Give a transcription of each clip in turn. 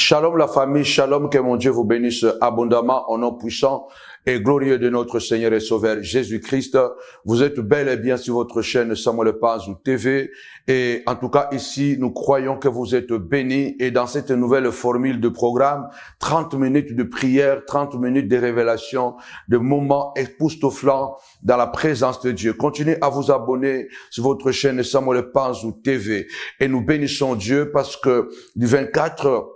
Shalom la famille, shalom, que mon Dieu vous bénisse abondamment au nom puissant et glorieux de notre Seigneur et Sauveur Jésus-Christ. Vous êtes bel et bien sur votre chaîne Samuel Pazou TV et en tout cas ici, nous croyons que vous êtes bénis et dans cette nouvelle formule de programme, 30 minutes de prière, 30 minutes de révélation, de moments époustouflants dans la présence de Dieu. Continuez à vous abonner sur votre chaîne Samuel Pazou TV et nous bénissons Dieu parce que du 24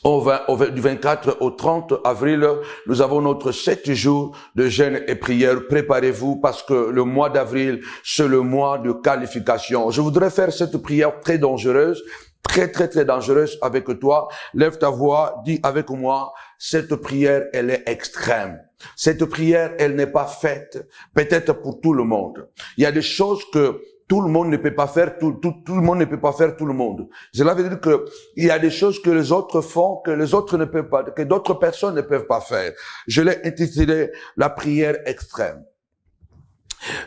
au 30 avril, nous avons notre 7 jours de jeûne et prière. Préparez-vous parce que le mois d'avril, c'est le mois de qualification. Je voudrais faire cette prière très dangereuse, très dangereuse avec toi. Lève ta voix, dis avec moi, cette prière, elle est extrême. Cette prière, elle n'est pas faite peut-être pour tout le monde. Il y a des choses que tout le monde ne peut pas faire, tout le monde ne peut pas faire tout le monde. Cela veut dire que il y a des choses que les autres font, que les autres ne peuvent pas, que d'autres personnes ne peuvent pas faire. Je l'ai intitulé la prière extrême.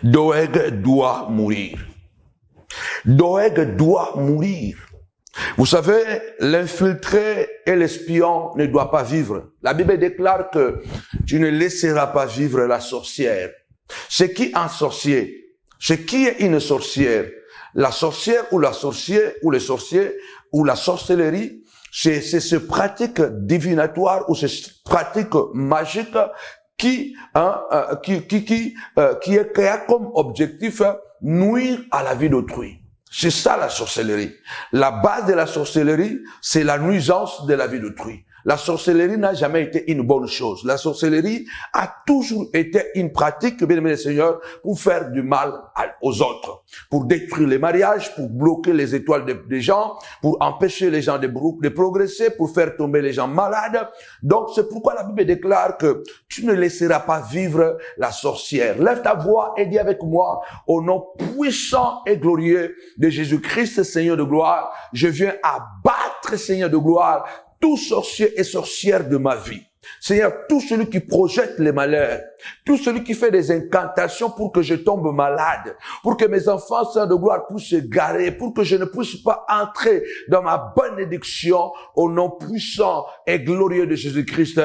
Doeg doit mourir. Doeg doit mourir. Vous savez, l'infiltré et l'espion ne doivent pas vivre. La Bible déclare que tu ne laisseras pas vivre la sorcière. C'est qui un sorcier? C'est qui est une sorcière? La sorcière ou la sorcière ou les sorciers ou la sorcellerie, c'est ce pratique divinatoire ou ces pratiques magiques qui a comme objectif nuire à la vie d'autrui. C'est ça la sorcellerie. La base de la sorcellerie, c'est la nuisance de la vie d'autrui. La sorcellerie n'a jamais été une bonne chose. La sorcellerie a toujours été une pratique, bien aimé le Seigneur, pour faire du mal aux autres, pour détruire les mariages, pour bloquer les étoiles des gens, pour empêcher les gens de progresser, pour faire tomber les gens malades. Donc, c'est pourquoi la Bible déclare que tu ne laisseras pas vivre la sorcière. Lève ta voix et dis avec moi, au nom puissant et glorieux de Jésus-Christ, Seigneur de gloire, je viens abattre, Seigneur de gloire, tout sorcier et sorcière de ma vie. Seigneur, tout celui qui projette les malheurs, tout celui qui fait des incantations pour que je tombe malade, pour que mes enfants, Seigneur de gloire, puissent se garer, pour que je ne puisse pas entrer dans ma bénédiction, au nom puissant et glorieux de Jésus-Christ.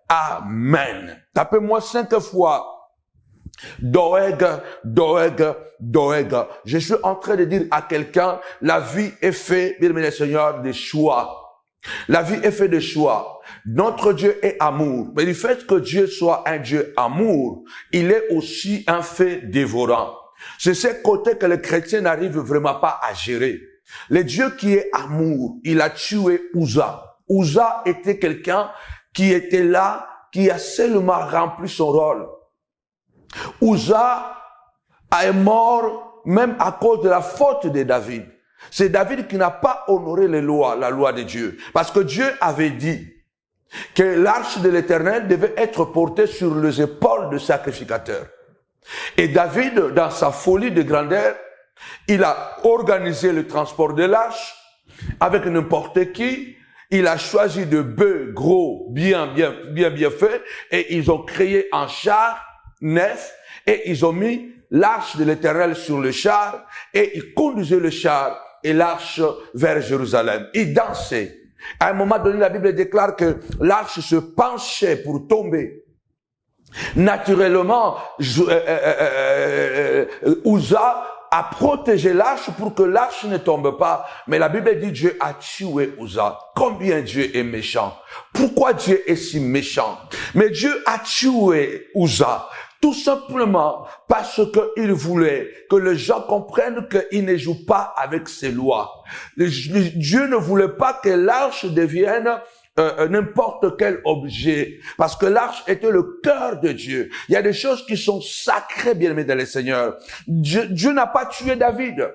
Amen. Tapez-moi 5 fois. Doeg, Doeg, Doeg. Je suis en train de dire à quelqu'un, la vie est faite, bien aimé le Seigneur, des choix. La vie est faite de choix. Notre Dieu est amour. Mais du fait que Dieu soit un Dieu amour, il est aussi un fait dévorant. C'est ce côté que le chrétien n'arrive vraiment pas à gérer. Le Dieu qui est amour, il a tué Uza. Uza était quelqu'un qui était là, qui a seulement rempli son rôle. Uza est mort même à cause de la faute de David. C'est David qui n'a pas honoré la loi de Dieu. Parce que Dieu avait dit que l'arche de l'Éternel devait être portée sur les épaules du sacrificateur. Et David, dans sa folie de grandeur, il a organisé le transport de l'arche avec n'importe qui. Il a choisi de bœufs gros, bien fait, et ils ont créé un char neuf et ils ont mis l'arche de l'Éternel sur le char et ils conduisaient le char et l'arche vers Jérusalem. Ils dansaient. À un moment donné, la Bible déclare que l'arche se penchait pour tomber. Naturellement, Uza a protégé l'arche pour que l'arche ne tombe pas. Mais la Bible dit Dieu a tué Uza. Combien Dieu est méchant. Pourquoi Dieu est si méchant? Mais Dieu a tué Uza. Tout simplement parce qu'il voulait que les gens comprennent qu'il ne joue pas avec ses lois. Dieu ne voulait pas que l'arche devienne n'importe quel objet, parce que l'arche était le cœur de Dieu. Il y a des choses qui sont sacrées, bien-aimés dans le Seigneur. Dieu n'a pas tué David.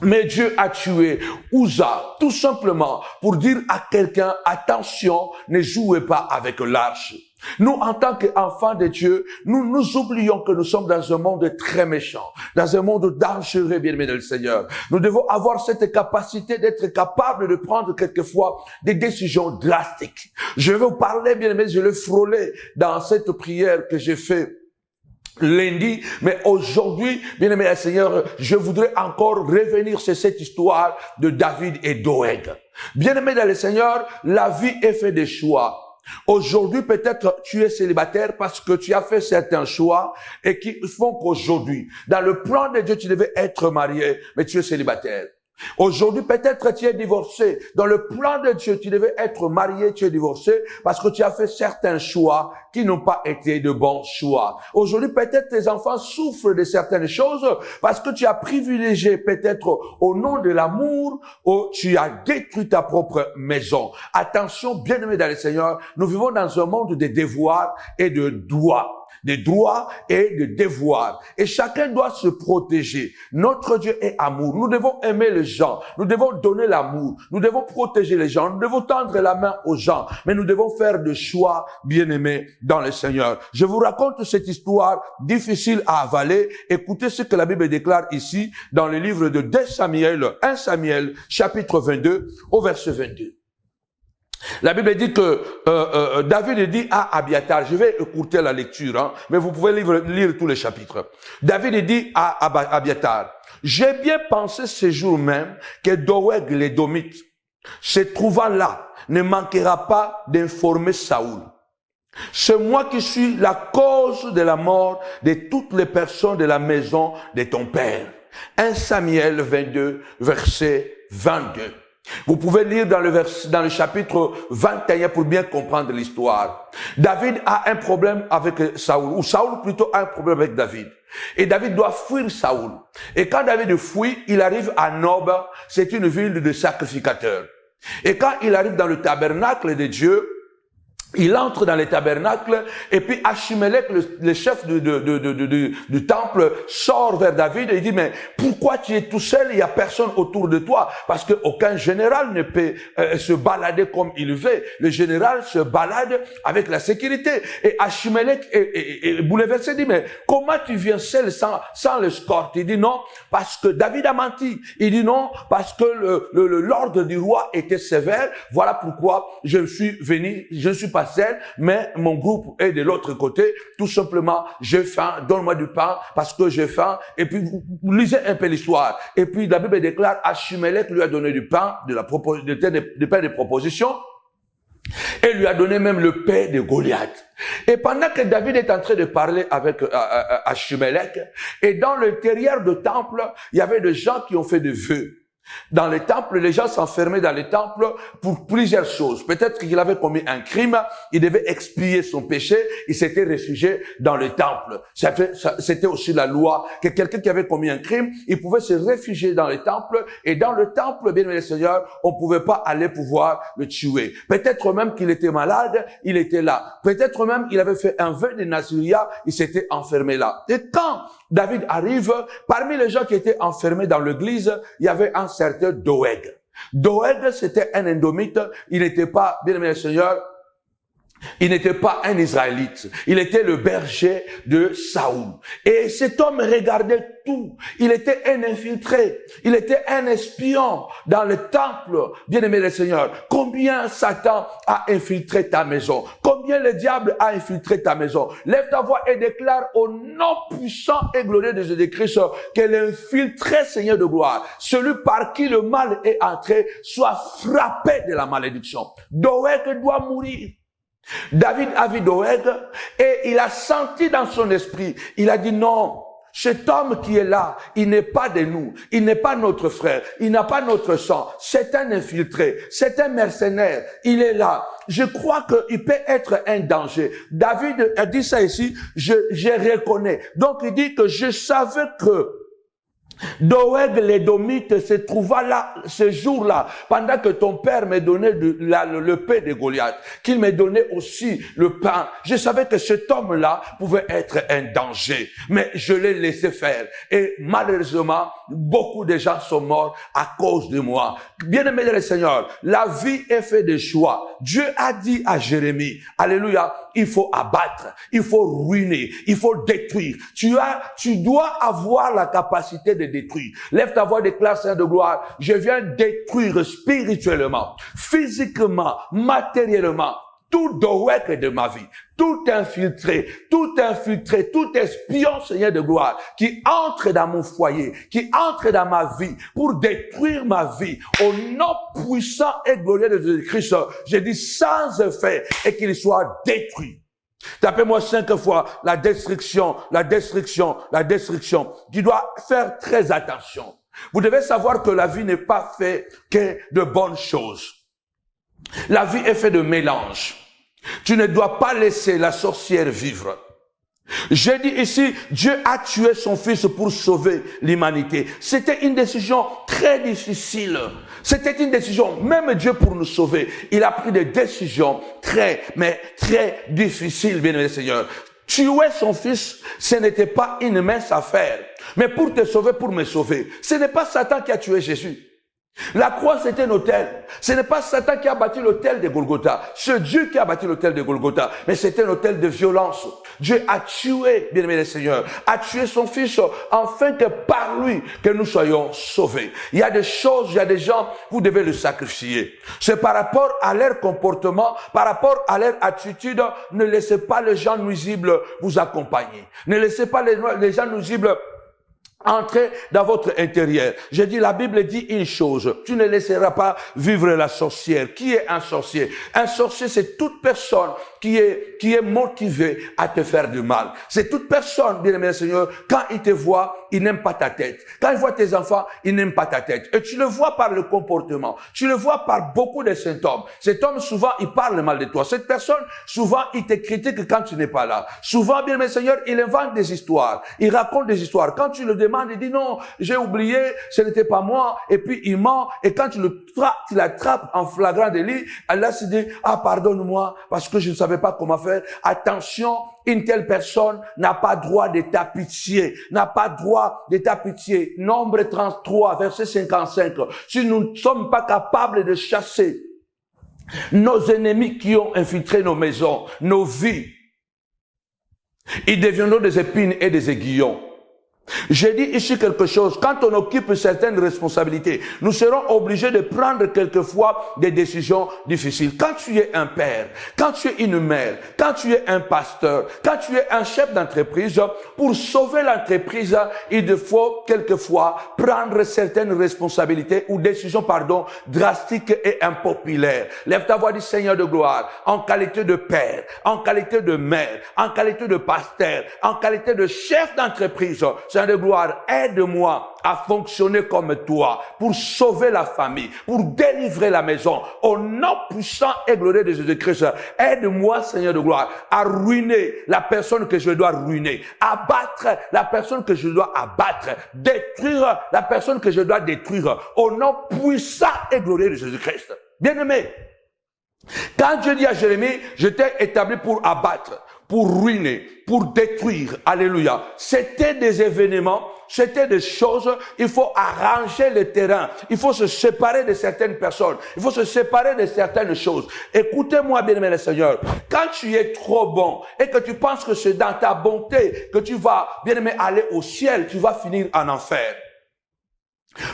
Mais Dieu a tué Uza, tout simplement pour dire à quelqu'un, attention, ne jouez pas avec l'arche. Nous, en tant qu'enfants de Dieu, nous oublions que nous sommes dans un monde très méchant, dans un monde dangereux, bien-aimé dans le Seigneur. Nous devons avoir cette capacité d'être capable de prendre quelquefois des décisions drastiques. Je vais vous parler, bien-aimé, je l'ai frôlé dans cette prière que j'ai faite lundi, mais aujourd'hui, bien-aimé Seigneur, je voudrais encore revenir sur cette histoire de David et Doeg. Bien-aimé dans le Seigneur, la vie est faite des choix. Aujourd'hui, peut-être tu es célibataire parce que tu as fait certains choix et qui font qu'aujourd'hui, dans le plan de Dieu, tu devais être marié, mais tu es célibataire. Aujourd'hui, peut-être tu es divorcé. Dans le plan de Dieu, tu devais être marié, tu es divorcé parce que tu as fait certains choix qui n'ont pas été de bons choix. Aujourd'hui, peut-être tes enfants souffrent de certaines choses parce que tu as privilégié peut-être au nom de l'amour ou tu as détruit ta propre maison. Attention, bien-aimés dans le Seigneur, nous vivons dans un monde de devoirs et de droits. Des droits et de devoirs. Et chacun doit se protéger. Notre Dieu est amour. Nous devons aimer les gens. Nous devons donner l'amour. Nous devons protéger les gens. Nous devons tendre la main aux gens. Mais nous devons faire des choix bien-aimés dans le Seigneur. Je vous raconte cette histoire difficile à avaler. Écoutez ce que la Bible déclare ici dans le livre de 1 Samuel, chapitre 22, au verset 22. La Bible dit que David dit à Abiathar, je vais écourter la lecture, mais vous pouvez lire tous les chapitres. David dit à Abiathar, j'ai bien pensé ce jour même que Doeg l'Édomite, se trouvant là, ne manquera pas d'informer Saoul. C'est moi qui suis la cause de la mort de toutes les personnes de la maison de ton père. 1 Samuel 22, verset 22. Vous pouvez lire dans le chapitre 21 pour bien comprendre l'histoire. David a un problème avec Saoul, ou Saoul plutôt a un problème avec David. Et David doit fuir Saoul. Et quand David fuit, il arrive à Nob, c'est une ville de sacrificateurs. Et quand il arrive dans le tabernacle de Dieu, il entre dans les tabernacles et puis Achimelech, le chef du temple, sort vers David et il dit, mais pourquoi tu es tout seul, il y a personne autour de toi? Parce que aucun général ne peut se balader comme il veut. Le général se balade avec la sécurité. Et Achimelech est bouleversé, dit, mais comment tu viens seul sans l'escorte? Il dit non, parce que David a menti. Il dit non, parce que l'ordre du roi était sévère. Voilà pourquoi je suis venu, je ne suis pas seul, mais mon groupe est de l'autre côté. Tout simplement, j'ai faim, donne-moi du pain parce que j'ai faim. Et puis, vous lisez un peu l'histoire. Et puis, la Bible déclare, Achimelech lui a donné du pain, du pain de proposition. Et lui a donné même le pain de Goliath. Et pendant que David est en train de parler avec Achimelech, et dans l'intérieur du temple, il y avait des gens qui ont fait des vœux. Dans les temples, les gens s'enfermaient dans les temples pour plusieurs choses. Peut-être qu'il avait commis un crime, il devait expier son péché, il s'était réfugié dans le temple. C'était aussi la loi que quelqu'un qui avait commis un crime, il pouvait se réfugier dans le temple, et dans le temple, bien aimé Seigneur, on pouvait pas aller pouvoir le tuer. Peut-être même qu'il était malade, il était là. Peut-être même il avait fait un vœu de Naziria, il s'était enfermé là. Et quand David arrive, parmi les gens qui étaient enfermés dans l'église, il y avait un certain Doeg. Doeg, c'était un Édomite. Il n'était pas, bien aimé le Seigneur, il n'était pas un Israélite. Il était le berger de Saoul. Et cet homme regardait tout. Il était un infiltré. Il était un espion dans le temple. Bien-aimé le Seigneur, combien Satan a infiltré ta maison? Combien le diable a infiltré ta maison? Lève ta voix et déclare au nom puissant et glorieux de Jésus-Christ que l'infiltré Seigneur de gloire, celui par qui le mal est entré, soit frappé de la malédiction. Doeg doit mourir. David a vu Doeg et il a senti dans son esprit, il a dit non, cet homme qui est là, il n'est pas de nous, il n'est pas notre frère, il n'a pas notre sang, c'est un infiltré, c'est un mercenaire, il est là. Je crois qu'il peut être un danger. David a dit ça ici, je reconnais. Donc il dit que je savais que Doeg l'Édomite se trouva là, ce jour-là, pendant que ton père me donnait le pain de Goliath, qu'il me donnait aussi le pain. Je savais que cet homme-là pouvait être un danger, mais je l'ai laissé faire. Et malheureusement, beaucoup de gens sont morts à cause de moi. Bien-aimé le Seigneur, la vie est faite de choix. Dieu a dit à Jérémie, alléluia, il faut abattre, il faut ruiner, il faut détruire. Tu dois avoir la capacité de détruire. Lève ta voix, déclare Seigneur de gloire, je viens détruire spirituellement, physiquement, matériellement, tout dohek de ma vie, tout infiltré, tout espion, Seigneur de gloire, qui entre dans mon foyer, qui entre dans ma vie pour détruire ma vie, au nom puissant et glorieux de Jésus-Christ, je dis sans effet et qu'il soit détruit. Tapez-moi 5 fois la destruction, la destruction, la destruction. Tu dois faire très attention. Vous devez savoir que la vie n'est pas faite que de bonnes choses. La vie est faite de mélange. Tu ne dois pas laisser la sorcière vivre. J'ai dit ici, Dieu a tué son fils pour sauver l'humanité. C'était une décision très difficile. C'était une décision, même Dieu pour nous sauver, il a pris des décisions très difficiles, bien-aimé Seigneur. Tuer son fils, ce n'était pas une mince affaire. Mais pour te sauver, pour me sauver, ce n'est pas Satan qui a tué Jésus. La croix, c'était un autel. Ce n'est pas Satan qui a bâti l'autel de Golgotha. C'est Dieu qui a bâti l'autel de Golgotha. Mais c'était un autel de violence. Dieu a tué, bien-aimé le Seigneur, a tué son fils afin que par lui, que nous soyons sauvés. Il y a des choses, il y a des gens, vous devez le sacrifier. C'est par rapport à leur comportement, par rapport à leur attitude. Ne laissez pas les gens nuisibles vous accompagner. Ne laissez pas les gens nuisibles entrez dans votre intérieur. J'ai dit, la Bible dit une chose. Tu ne laisseras pas vivre la sorcière. Qui est un sorcier? Un sorcier, c'est toute personne qui est motivée à te faire du mal. C'est toute personne, bien aimé Seigneur, quand il te voit, il n'aime pas ta tête. Quand il voit tes enfants, il n'aime pas ta tête. Et tu le vois par le comportement. Tu le vois par beaucoup de symptômes. Cet homme, souvent, il parle mal de toi. Cette personne, souvent, il te critique quand tu n'es pas là. Souvent, bien aimé Seigneur, il invente des histoires. Il raconte des histoires. Quand tu le demandes, il dit non, j'ai oublié, ce n'était pas moi. Et puis, il ment. Et quand tu l'attrapes en flagrant délit, Allah se dit, ah, pardonne-moi, parce que je ne savais pas comment faire. Attention, une telle personne n'a pas droit de ta pitié, n'a pas droit de ta pitié. Nombre 33, verset 55. Si nous ne sommes pas capables de chasser nos ennemis qui ont infiltré nos maisons, nos vies, ils deviendront des épines et des aiguillons. J'ai dit ici quelque chose. Quand on occupe certaines responsabilités, nous serons obligés de prendre quelquefois des décisions difficiles. Quand tu es un père, quand tu es une mère, quand tu es un pasteur, quand tu es un chef d'entreprise, pour sauver l'entreprise, il te faut quelquefois prendre certaines responsabilités ou décisions, drastiques et impopulaires. Lève ta voix, dis Seigneur de gloire, en qualité de père, en qualité de mère, en qualité de pasteur, en qualité de chef d'entreprise. Seigneur de gloire, aide-moi à fonctionner comme toi, pour sauver la famille, pour délivrer la maison. Au nom puissant et glorieux de Jésus-Christ, aide-moi, Seigneur de gloire, à ruiner la personne que je dois ruiner, abattre la personne que je dois abattre, détruire la personne que je dois détruire. Au nom puissant et glorieux de Jésus-Christ. Bien-aimé, quand Dieu dit à Jérémie, je t'ai établi pour abattre, pour ruiner, pour détruire, alléluia. C'était des événements, c'était des choses, il faut arranger le terrain, il faut se séparer de certaines personnes, il faut se séparer de certaines choses. Écoutez-moi, bien-aimé le Seigneur, quand tu es trop bon et que tu penses que c'est dans ta bonté que tu vas, bien-aimé, aller au ciel, tu vas finir en enfer.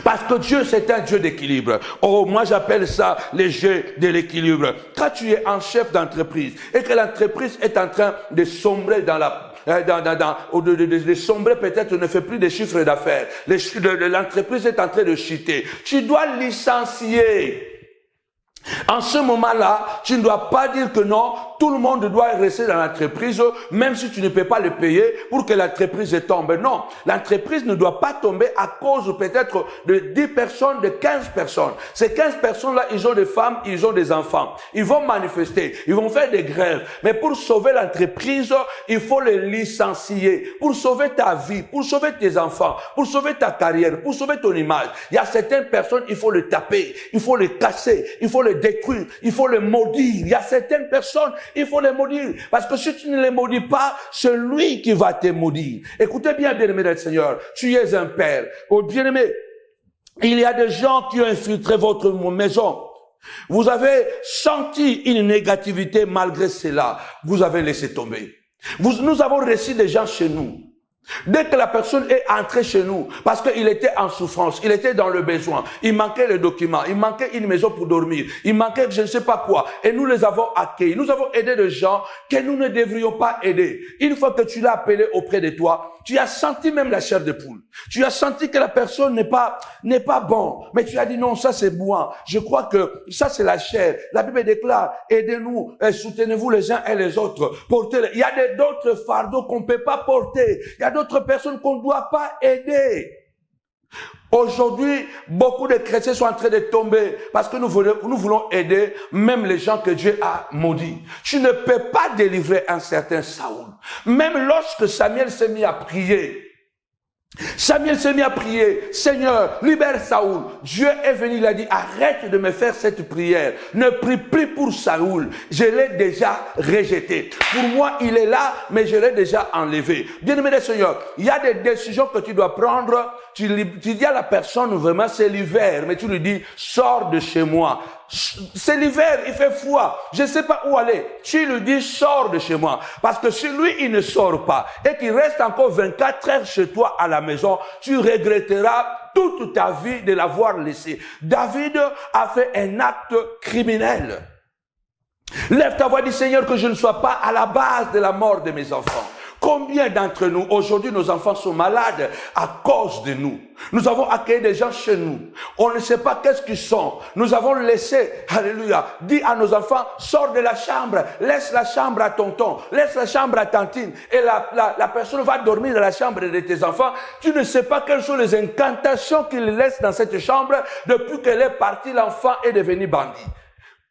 Parce que Dieu, c'est un Dieu d'équilibre. Oh, moi j'appelle ça les jeux de l'équilibre. Quand tu es un chef d'entreprise et que l'entreprise est en train de sombrer de sombrer, peut-être ne fait plus de chiffres d'affaires. L'entreprise est en train de chuter. Tu dois licencier. En ce moment-là, tu ne dois pas dire que non, tout le monde doit rester dans l'entreprise, même si tu ne peux pas le payer pour que l'entreprise tombe. Non, l'entreprise ne doit pas tomber à cause peut-être de 10 personnes, de 15 personnes. Ces 15 personnes-là, ils ont des femmes, ils ont des enfants. Ils vont manifester, ils vont faire des grèves. Mais pour sauver l'entreprise, il faut les licencier. Pour sauver ta vie, pour sauver tes enfants, pour sauver ta carrière, pour sauver ton image. Il y a certaines personnes, il faut les taper, il faut les casser, il faut les détruire, il faut les maudire. Il y a certaines personnes, il faut les maudire. Parce que si tu ne les maudis pas, c'est lui qui va te maudire. Écoutez bien, bien-aimé du Seigneur, tu es un père. Oh, bien-aimé, il y a des gens qui ont infiltré votre maison. Vous avez senti une négativité malgré cela. Vous avez laissé tomber. Nous avons reçu des gens chez nous. Dès que la personne est entrée chez nous, parce qu'il était en souffrance, il était dans le besoin, il manquait les documents, il manquait une maison pour dormir, il manquait je ne sais pas quoi, et nous les avons accueillis. Nous avons aidé des gens que nous ne devrions pas aider. Une fois que tu l'as appelé auprès de toi, tu as senti même la chair de poule. Tu as senti que la personne n'est pas bon. Mais tu as dit non, ça c'est moi. Je crois que ça c'est la chair. La Bible déclare, aidez-nous, soutenez-vous les uns et les autres. Portez-les. Il y a d'autres fardeaux qu'on ne peut pas porter. Il y a d'autres personnes qu'on ne doit pas aider. Aujourd'hui, beaucoup de chrétiens sont en train de tomber parce que nous voulons aider même les gens que Dieu a maudits. Tu ne peux pas délivrer un certain Saoul. Même lorsque Samuel s'est mis à prier, Seigneur, libère Saoul. Dieu est venu, il a dit, arrête de me faire cette prière. Ne prie plus pour Saoul. Je l'ai déjà rejeté. Pour moi, il est là, mais je l'ai déjà enlevé. Bien-aimé des Seigneur, il y a des décisions que tu dois prendre. Tu dis à la personne, vraiment, c'est l'hiver, mais tu lui dis, sors de chez moi. C'est l'hiver, il fait froid, je ne sais pas où aller. Tu lui dis, sors de chez moi. Parce que si lui, il ne sort pas et qu'il reste encore 24 heures chez toi à la maison, tu regretteras toute ta vie de l'avoir laissé. David a fait un acte criminel. Lève ta voix, dis Seigneur, que je ne sois pas à la base de la mort de mes enfants. Combien d'entre nous, aujourd'hui, nos enfants sont malades à cause de nous. Nous avons accueilli des gens chez nous. On ne sait pas qu'est-ce qu'ils sont. Nous avons laissé, alléluia, dit à nos enfants, sors de la chambre, laisse la chambre à tonton, laisse la chambre à tantine. Et la personne va dormir dans la chambre de tes enfants. Tu ne sais pas quelles sont les incantations qu'il laisse dans cette chambre. Depuis qu'elle est partie, l'enfant est devenu bandit.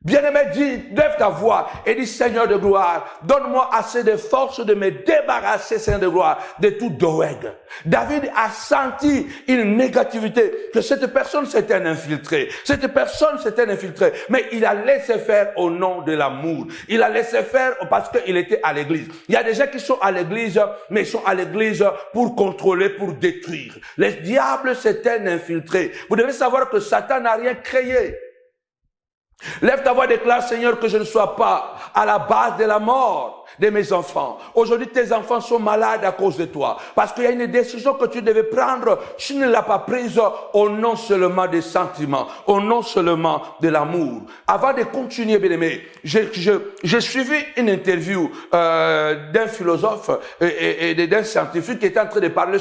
Bien-aimé, dis, lève ta voix et dis, Seigneur de gloire, donne-moi assez de force de me débarrasser, Seigneur de gloire, de tout Doeg. David a senti une négativité, que cette personne c'était un infiltré. Cette personne c'était un infiltré. Mais il a laissé faire au nom de l'amour. Il a laissé faire parce qu'il était à l'église. Il y a des gens qui sont à l'église, mais ils sont à l'église pour contrôler, pour détruire. Le diable c'est un infiltré. Vous devez savoir que Satan n'a rien créé. Lève ta voix, déclare, Seigneur, que je ne sois pas à la base de la mort de mes enfants. Aujourd'hui, tes enfants sont malades à cause de toi. Parce qu'il y a une décision que tu devais prendre. Tu ne l'as pas prise au nom seulement des sentiments, au nom seulement de l'amour. Avant de continuer, bien aimé, j'ai suivi une interview d'un philosophe et d'un scientifique qui était en train de parler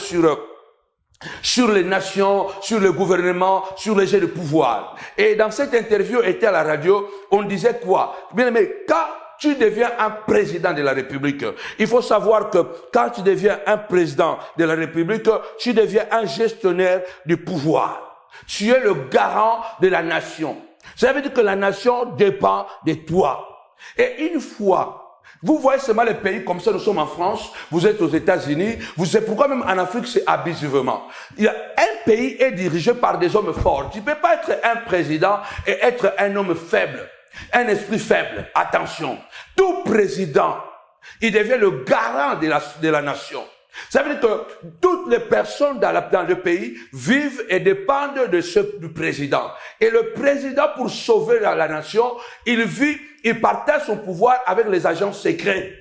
sur les nations, sur le gouvernement, sur les jeux de pouvoir. Et dans cette interview était à la radio, on disait quoi? Bien aimé, quand tu deviens un président de la République, il faut savoir que quand tu deviens un président de la République, tu deviens un gestionnaire du pouvoir. Tu es le garant de la nation. Ça veut dire que la nation dépend de toi. Et une fois, vous voyez seulement les pays comme ça, nous sommes en France, vous êtes aux États-Unis, vous savez pourquoi même en Afrique c'est abusivement. Un pays est dirigé par des hommes forts. Tu ne peux pas être un président et être un homme faible, un esprit faible. Attention, tout président, il devient le garant de la nation. Ça veut dire que toutes les personnes dans le pays vivent et dépendent de du président. Et le président, pour sauver la nation, il partage son pouvoir avec les agents secrets.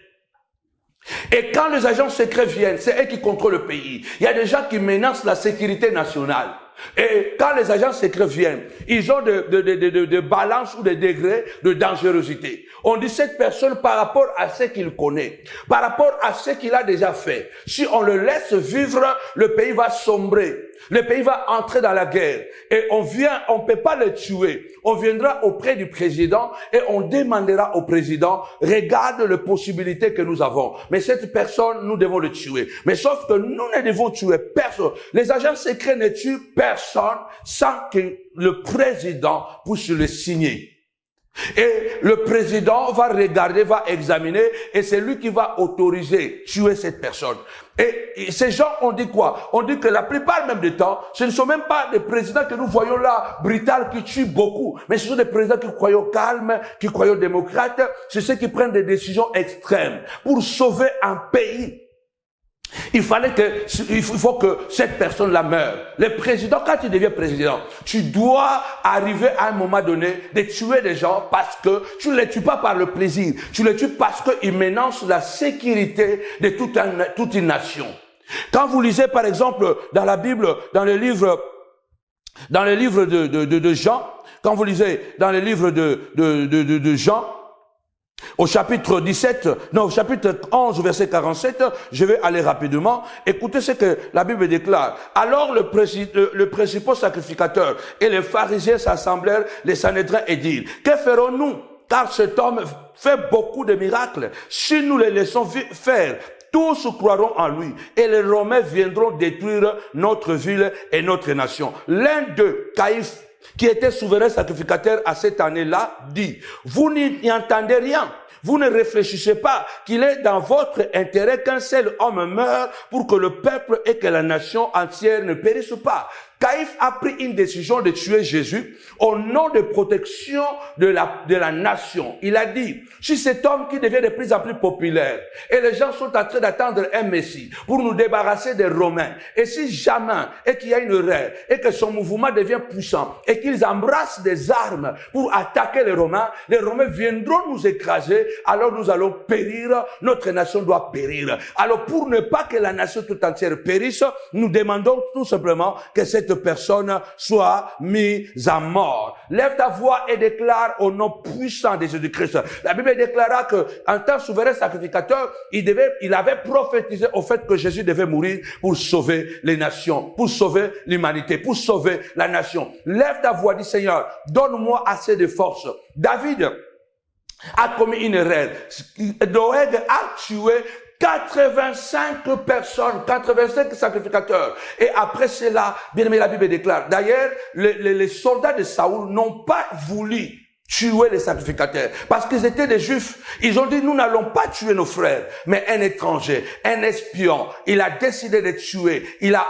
Et quand les agents secrets viennent, c'est eux qui contrôlent le pays. Il y a des gens qui menacent la sécurité nationale. Et quand les agents secrets viennent, ils ont de balance ou de degrés de dangerosité. On dit cette personne par rapport à ce qu'il connaît, par rapport à ce qu'il a déjà fait. Si on le laisse vivre, le pays va sombrer. Le pays va entrer dans la guerre. Et on peut pas le tuer. On viendra auprès du président et on demandera au président, regarde les possibilités que nous avons. Mais cette personne, nous devons le tuer. Mais sauf que nous ne devons tuer personne. Les agents secrets ne tuent personne sans que le président puisse le signer. Et le président va regarder, va examiner, et c'est lui qui va autoriser tuer cette personne. Et ces gens ont dit quoi? On dit que la plupart même du temps, ce ne sont même pas des présidents que nous voyons là, brutals, qui tuent beaucoup, mais ce sont des présidents qui croient calmes, qui croient démocrates. C'est ceux qui prennent des décisions extrêmes pour sauver un pays. Il faut que cette personne-là meure. Le président, quand tu deviens président, tu dois arriver à un moment donné de tuer des gens parce que tu ne les tues pas par le plaisir. Tu les tues parce qu'ils menacent la sécurité de toute une nation. Quand vous lisez, par exemple, dans la Bible, dans le livre de Jean, quand vous lisez dans le livre de Jean, au chapitre 11, verset 47, je vais aller rapidement. Écoutez ce que la Bible déclare. Alors le principal sacrificateur et les pharisiens s'assemblèrent, les Sanhédrins, et dirent, que ferons-nous? Car cet homme fait beaucoup de miracles. Si nous les laissons faire, tous croiront en lui, et les Romains viendront détruire notre ville et notre nation. L'un d'eux, Caïphe, qui était souverain sacrificateur à cette année-là, dit, vous n'y entendez rien. Vous ne réfléchissez pas qu'il est dans votre intérêt qu'un seul homme meure pour que le peuple et que la nation entière ne périssent pas. Caïphe a pris une décision de tuer Jésus au nom de protection de la nation. Il a dit, si cet homme qui devient de plus en plus populaire et les gens sont en train d'attendre un Messie pour nous débarrasser des Romains, et si jamais et qu'il y a une erreur et que son mouvement devient puissant et qu'ils embrassent des armes pour attaquer les Romains viendront nous écraser, alors nous allons périr, notre nation doit périr. Alors pour ne pas que la nation tout entière périsse, nous demandons tout simplement que cette personne soit mise à mort. Lève ta voix et déclare au nom puissant de Jésus-Christ. La Bible déclara que, en tant que souverain sacrificateur, il avait prophétisé au fait que Jésus devait mourir pour sauver les nations, pour sauver l'humanité, pour sauver la nation. Lève ta voix, dis Seigneur, donne-moi assez de force. David a commis une erreur. Doeg a tué 85 personnes, 85 sacrificateurs. Et après cela, bien aimé, la Bible déclare. D'ailleurs, les soldats de Saoul n'ont pas voulu tuer les sacrificateurs. Parce qu'ils étaient des Juifs. Ils ont dit, nous n'allons pas tuer nos frères. Mais un étranger, un espion, il a décidé de tuer. Il a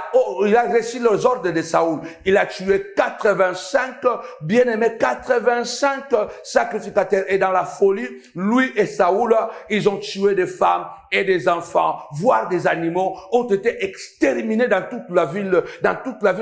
reçu les ordres de Saoul. Il a tué 85, bien aimé, 85 sacrificateurs. Et dans la folie, lui et Saoul, ils ont tué des femmes et des enfants, voire des animaux, ont été exterminés dans toute la ville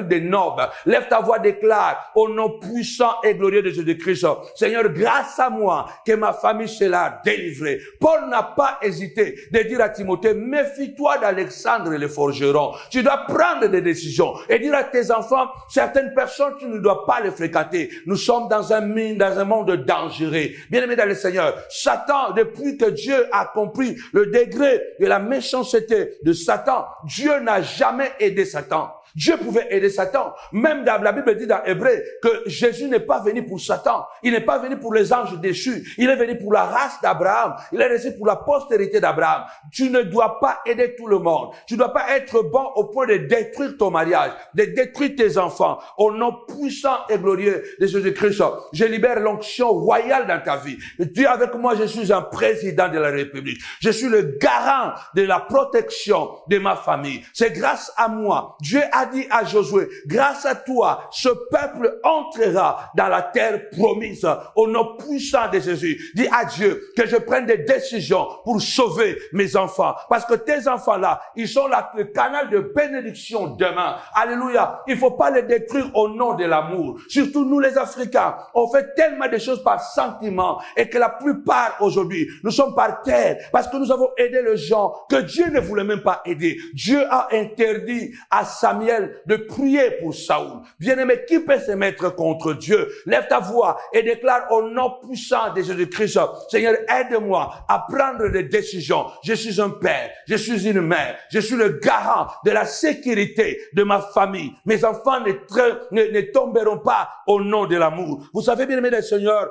de Nob. Lève ta voix, déclare, au nom puissant et glorieux de Jésus-Christ, Seigneur, grâce à moi, que ma famille sera délivrée. Paul n'a pas hésité de dire à Timothée, méfie-toi d'Alexandre le forgeron. Tu dois prendre des décisions et dire à tes enfants, certaines personnes, tu ne dois pas les fréquenter. Nous sommes dans un monde dangereux. Bien-aimé dans le Seigneur, Satan, depuis que Dieu a compris le degré de la méchanceté de Satan, Dieu n'a jamais aidé Satan. Dieu pouvait aider Satan. Même dans la Bible dit dans Hébreu que Jésus n'est pas venu pour Satan. Il n'est pas venu pour les anges déchus. Il est venu pour la race d'Abraham. Il est resté pour la postérité d'Abraham. Tu ne dois pas aider tout le monde. Tu ne dois pas être bon au point de détruire ton mariage, de détruire tes enfants. Au nom puissant et glorieux de Jésus-Christ, je libère l'onction royale dans ta vie. Dis avec moi, je suis un président de la République. Je suis le garant de la protection de ma famille. C'est grâce à moi. Dieu a dit à Josué, grâce à toi, ce peuple entrera dans la terre promise. Au nom puissant de Jésus, dis à Dieu que je prenne des décisions pour sauver mes enfants. Parce que tes enfants-là, ils sont là, le canal de bénédiction demain. Alléluia. Il faut pas les détruire au nom de l'amour. Surtout nous les Africains, on fait tellement de choses par sentiment et que la plupart aujourd'hui, nous sommes par terre parce que nous avons aidé les gens que Dieu ne voulait même pas aider. Dieu a interdit à Samuel de prier pour Saoul. Bien-aimé, qui peut se mettre contre Dieu? Lève ta voix et déclare au nom puissant de Jésus-Christ, Seigneur, aide-moi à prendre des décisions. Je suis un père, je suis une mère, je suis le garant de la sécurité de ma famille. Mes enfants ne tomberont pas au nom de l'amour. Vous savez, bien-aimé des Seigneur,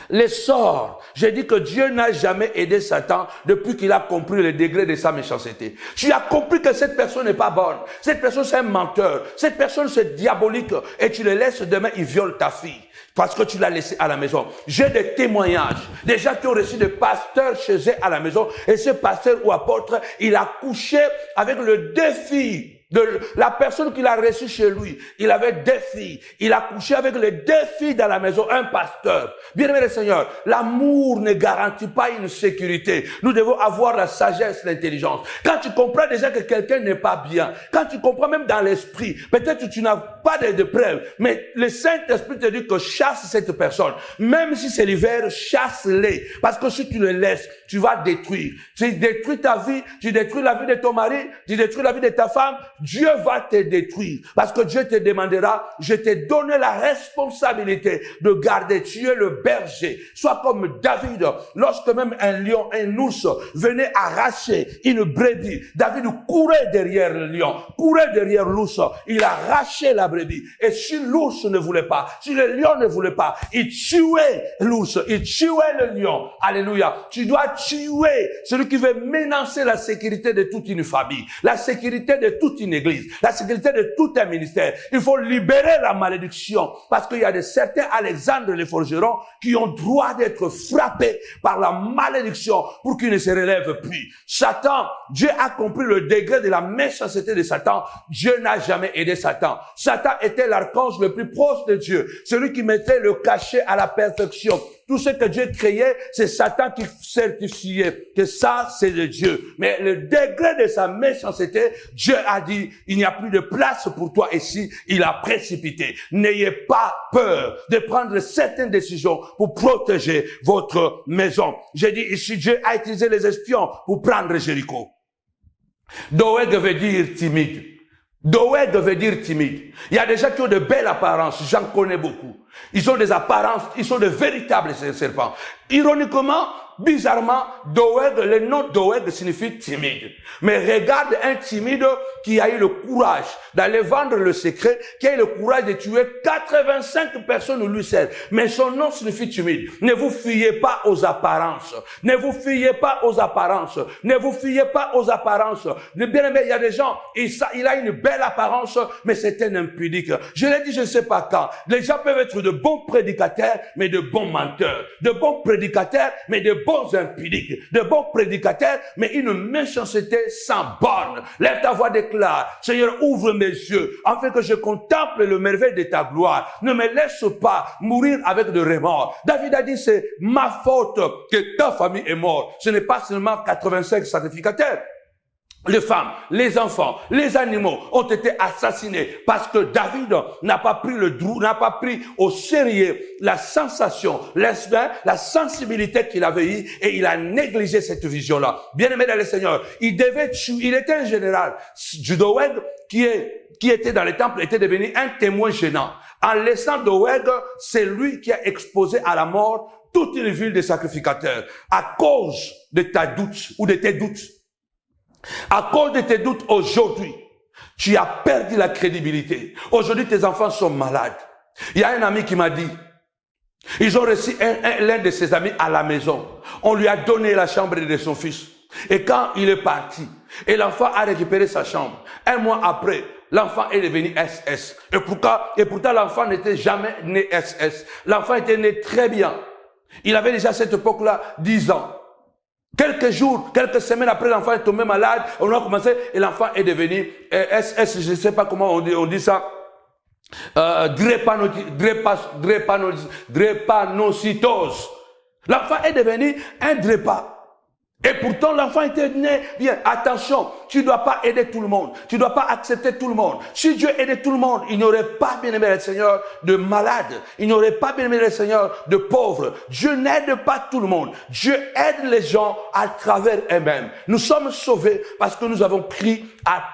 les sorts, j'ai dit que Dieu n'a jamais aidé Satan depuis qu'il a compris le degré de sa méchanceté. Tu as compris que cette personne n'est pas bonne. Cette personne c'est un menteur. Cette personne c'est diabolique. Et tu le laisses demain, il viole ta fille. Parce que tu l'as laissé à la maison. J'ai des témoignages. Des gens qui ont reçu des pasteurs chez eux à la maison. Et ce pasteur ou apôtre, il a couché avec les deux filles de la personne qu'il a reçue chez lui. Il avait 2 filles. Il a couché avec les 2 filles dans la maison, un pasteur. Bien-aimé le Seigneur, l'amour ne garantit pas une sécurité. Nous devons avoir la sagesse, l'intelligence. Quand tu comprends déjà que quelqu'un n'est pas bien, quand tu comprends même dans l'esprit, peut-être que tu n'as pas de preuves, mais le Saint-Esprit te dit que chasse cette personne. Même si c'est l'hiver, chasse-les. Parce que si tu le laisses, tu vas détruire. Tu détruis ta vie, tu détruis la vie de ton mari, tu détruis la vie de ta femme, Dieu va te détruire. Parce que Dieu te demandera, je t'ai donné la responsabilité de garder. Tu es le berger. Sois comme David. Lorsque même un lion, un ours venait arracher une brebis, David courait derrière le lion, courait derrière l'ours. Il arrachait la brebis. Et si l'ours ne voulait pas, si le lion ne voulait pas, il tuait l'ours, il tuait le lion. Alléluia. Tu dois tuer celui qui veut menacer la sécurité de toute une famille, la sécurité de toute une église, la sécurité de tout un ministère. Il faut libérer la malédiction parce qu'il y a de certains Alexandre les forgerons qui ont droit d'être frappés par la malédiction pour qu'ils ne se relèvent plus. Satan, Dieu a compris le degré de la méchanceté de Satan. Dieu n'a jamais aidé Satan. Satan était l'archange le plus proche de Dieu, celui qui mettait le cachet à la perfection. Tout ce que Dieu créait, c'est Satan qui certifiait que ça, c'est de Dieu. Mais le degré de sa méchanceté, Dieu a dit, il n'y a plus de place pour toi ici. Il a précipité. N'ayez pas peur de prendre certaines décisions pour protéger votre maison. J'ai dit ici, Dieu a utilisé les espions pour prendre Jéricho. Doeg veut dire timide. Doeg veut dire timide. Il y a des gens qui ont de belles apparences. J'en connais beaucoup. Ils ont des apparences, ils sont de véritables serpents. Ironiquement, bizarrement, Doeg, le nom Doeg signifie timide. Mais regarde un timide qui a eu le courage d'aller vendre le secret, qui a eu le courage de tuer 85 personnes lui seul. Mais son nom signifie timide. Ne vous fiez pas aux apparences. Ne vous fiez pas aux apparences. Ne vous fiez pas aux apparences. Bien aimé, il y a des gens, il a une belle apparence, mais c'est un impudique. Je l'ai dit, je ne sais pas quand. Les gens peuvent être de bons prédicateurs, mais de bons menteurs. De bons prédicateurs, mais de bons impudiques. De bons prédicateurs, mais une méchanceté sans borne. Lève ta voix, déclare, Seigneur, ouvre mes yeux, afin que je contemple le merveille de ta gloire. Ne me laisse pas mourir avec de remords. David a dit, c'est ma faute que ta famille est morte. Ce n'est pas seulement 85 sacrificateurs. Les femmes, les enfants, les animaux ont été assassinés parce que David n'a pas pris au sérieux la sensation, l'espoir, la sensibilité qu'il avait eue et il a négligé cette vision-là. Bien-aimé dans le Seigneur, il était un général. Doeg, qui était dans les temples, était devenu un témoin gênant. En laissant Doeg, c'est lui qui a exposé à la mort toute une ville de sacrificateurs à cause de ta doute ou de tes doutes. À cause de tes doutes aujourd'hui, tu as perdu la crédibilité. Aujourd'hui, tes enfants sont malades. Il y a un ami qui m'a dit, ils ont reçu l'un de ses amis à la maison. On lui a donné la chambre de son fils. Et quand il est parti, et l'enfant a récupéré sa chambre, un mois après, l'enfant est devenu SS. Et pourtant, l'enfant n'était jamais né SS. L'enfant était né très bien. Il avait déjà à cette époque-là 10 ans. Quelques jours, quelques semaines après, l'enfant est tombé malade, on a commencé, et l'enfant est devenu SS, je ne sais pas comment on dit ça, drépanocytose. L'enfant est devenu un drépa. Et pourtant, l'enfant était né bien. Attention, tu ne dois pas aider tout le monde. Tu ne dois pas accepter tout le monde. Si Dieu aidait tout le monde, il n'y aurait pas, bien aimé le Seigneur, de malades. Il n'y aurait pas, bien aimé le Seigneur, de pauvres. Dieu n'aide pas tout le monde. Dieu aide les gens à travers eux-mêmes. Nous sommes sauvés parce que nous avons crié,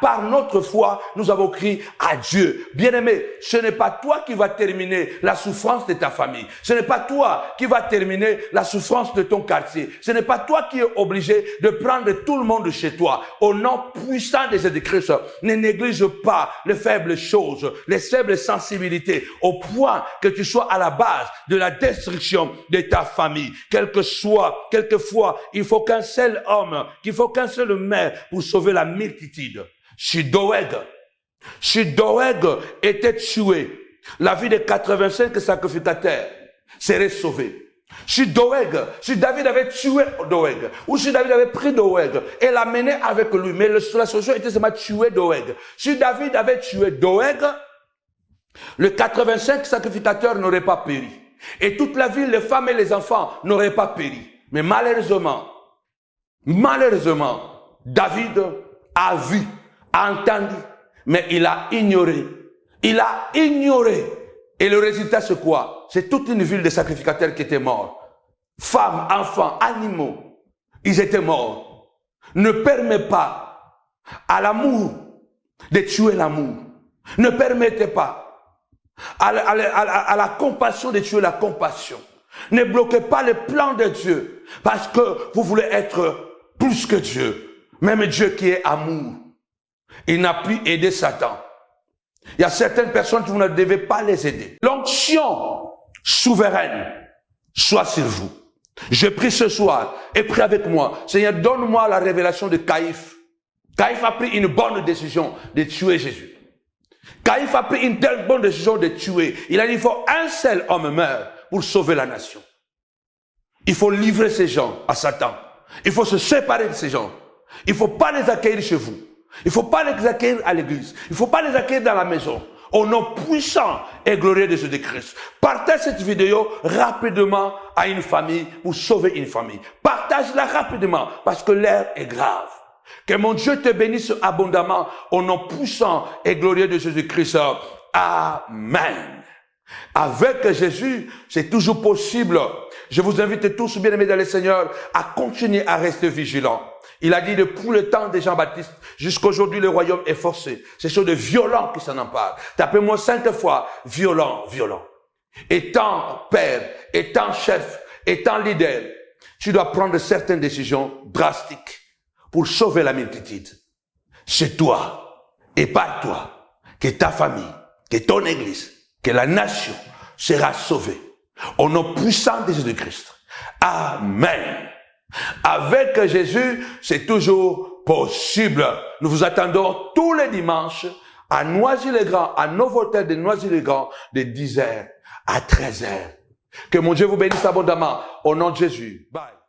par notre foi, nous avons crié à Dieu. Bien aimé, ce n'est pas toi qui vas terminer la souffrance de ta famille. Ce n'est pas toi qui vas terminer la souffrance de ton quartier. Ce n'est pas toi qui es obligé de prendre tout le monde chez toi. Au nom puissant de Jésus-Christ, ne néglige pas les faibles choses, les faibles sensibilités, au point que tu sois à la base de la destruction de ta famille. Quelquefois, il faut qu'un seul homme, qu'il faut qu'un seul maire pour sauver la multitude. Si Doeg était tué, la vie de 85 sacrificateurs serait sauvée. Si David avait tué Doeg, ou si David avait pris Doeg et l'amené avec lui, mais la solution était seulement tuer Doeg. Si David avait tué Doeg, les 85 sacrificateurs n'auraient pas péri. Et toute la ville, les femmes et les enfants n'auraient pas péri. Mais malheureusement, David a vu, a entendu, mais il a ignoré. Il a ignoré. Et le résultat, c'est quoi? C'est toute une ville de sacrificateurs qui étaient morts. Femmes, enfants, animaux, ils étaient morts. Ne permet pas à l'amour de tuer l'amour. Ne permettez pas à la compassion de tuer la compassion. Ne bloquez pas le plan de Dieu parce que vous voulez être plus que Dieu. Même Dieu qui est amour. Il n'a pu aider Satan. Il y a certaines personnes que vous ne devez pas les aider. L'onction souveraine soit sur vous. Je prie ce soir et prie avec moi. Seigneur, donne-moi la révélation de Caïphe. Caïphe a pris une bonne décision de tuer Jésus. Caïphe a pris une telle bonne décision de tuer. Il a dit, il faut un seul homme meurt pour sauver la nation. Il faut livrer ces gens à Satan. Il faut se séparer de ces gens. Il ne faut pas les accueillir chez vous. Il ne faut pas les accueillir à l'église. Il ne faut pas les accueillir dans la maison. Au nom puissant et glorieux de Jésus-Christ. Partagez cette vidéo rapidement à une famille pour sauver une famille. Partage-la rapidement parce que l'heure est grave. Que mon Dieu te bénisse abondamment au nom puissant et glorieux de Jésus-Christ. Amen. Avec Jésus, c'est toujours possible. Je vous invite tous, bien-aimés dans le Seigneur, à continuer à rester vigilants. Il a dit depuis le temps de Jean-Baptiste, jusqu'aujourd'hui le royaume est forcé. C'est sur de violents qui s'en emparent. Tapez-moi 5 fois, violent, violent. Étant père, étant chef, étant leader, tu dois prendre certaines décisions drastiques pour sauver la multitude. C'est toi et par toi que ta famille, que ton église, que la nation sera sauvée. Au nom puissant de Jésus-Christ. Amen. Avec Jésus, c'est toujours possible. Nous vous attendons tous les dimanches à Noisy-le-Grand, à Novotel de Noisy-le-Grand, de 10h à 13h. Que mon Dieu vous bénisse abondamment. Au nom de Jésus. Bye.